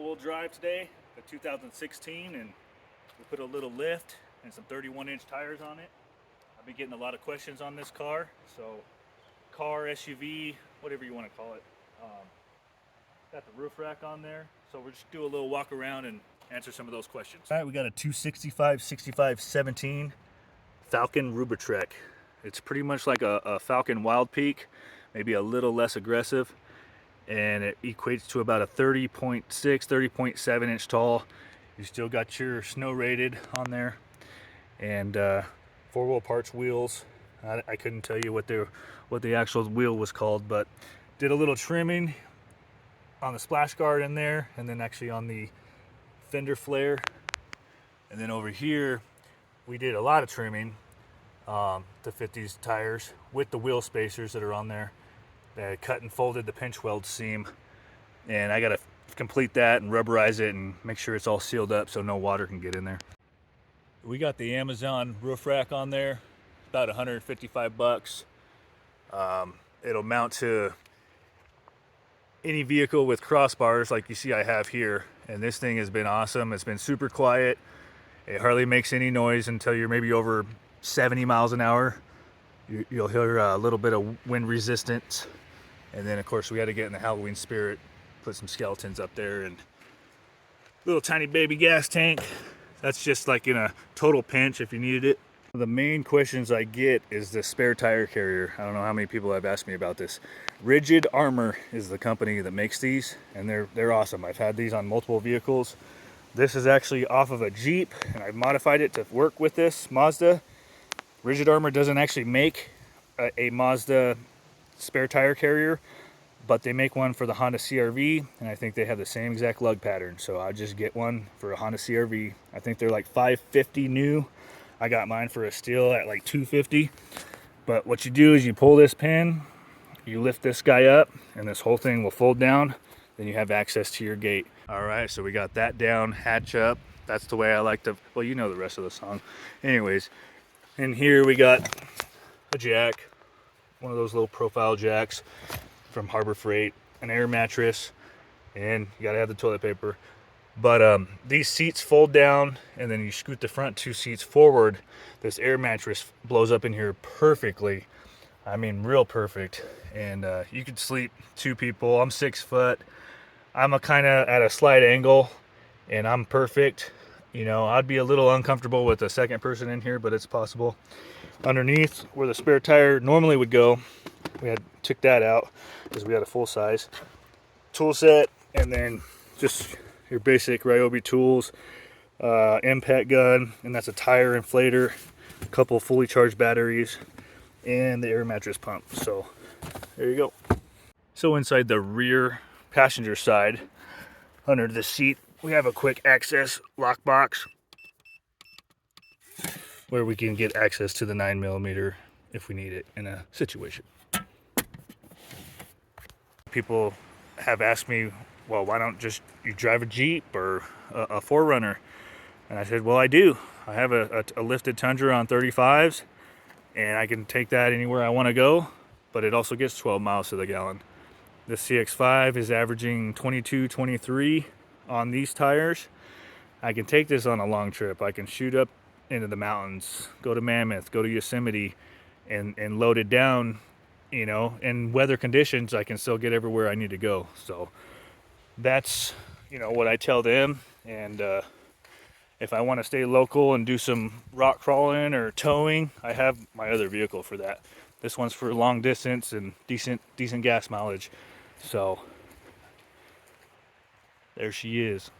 four-wheel drive today, the 2016, and we put a little lift and some 31-inch tires on it. I've been getting a lot of questions on this car, so car, SUV, whatever you want to call it. Got the roof rack on there, so we'll just do a little walk around and answer some of those questions. All right, we got a 265 6517 Falken Rubitrek. It's pretty much like a Falken Wild Peak, maybe a little less aggressive, and it equates to about a 30.6, 30.7 inch tall. You still got your snow rated on there, and four-wheel parts wheels. I couldn't tell you what the actual wheel was called, but did a little trimming on the splash guard in there, and then actually on the fender flare. And then over here, we did a lot of trimming to fit these tires with the wheel spacers that are on there. I cut and folded the pinch weld seam, and I got to complete that and rubberize it and make sure it's all sealed up so no water can get in there. We got the Amazon roof rack on there, about 155 bucks. It'll mount to any vehicle with crossbars like you see I have here, and this thing has been awesome. It's been super quiet. It hardly makes any noise until you're maybe over 70 miles an hour. You'll hear a little bit of wind resistance, and then of course we had to get in the Halloween spirit, put some skeletons up there, and little tiny baby gas tank. That's just like in a total pinch if you needed it. The main questions I get is the spare tire carrier. I don't know how many people have asked me about this. Rigid Armor is the company that makes these, and they're awesome. I've had these on multiple vehicles. This is actually off of a Jeep, and I've modified it to work with this Mazda. Rigid Armor doesn't actually make a Mazda spare tire carrier, but they make one for the Honda CR-V, and I think they have the same exact lug pattern. So I'll just get one for a Honda CR-V. I think they're like $550 new. I got mine for a steal at like $250. But what you do is you pull this pin, you lift this guy up, and this whole thing will fold down. Then you have access to your gate. All right, so we got that down, hatch up. That's the way I like to, well, you know the rest of the song. Anyways, in here we got a jack, one of those little profile jacks from Harbor Freight, an air mattress, and you gotta have the toilet paper. But these seats fold down, and then you scoot the front two seats forward. This air mattress blows up in here perfectly. I mean, real perfect. And you could sleep two people. I'm 6 foot. I'm a kind of at a slight angle, and I'm perfect. You know, I'd be a little uncomfortable with a second person in here, but it's possible. Underneath, where the spare tire normally would go, took that out because we had a full size tool set, and then just your basic Ryobi tools, impact gun, and that's a tire inflator, a couple fully charged batteries, and the air mattress pump. So there you go. So inside the rear passenger side, under the seat, we have a quick access lock box where we can get access to the 9mm if we need it in a situation. People have asked me, well, why don't just you drive a Jeep or a 4Runner? And I said, well, I do. I have a lifted Tundra on 35s, and I can take that anywhere I want to go, but it also gets 12 miles to the gallon. The CX-5 is averaging 22, 23 on these tires. I can take this on a long trip. I can shoot up into the mountains, go to Mammoth, go to Yosemite, and load it down. You know, in weather conditions, I can still get everywhere I need to go. So that's, you know, what I tell them. And if I want to stay local and do some rock crawling or towing, I have my other vehicle for that. This one's for long distance and decent gas mileage. So there she is.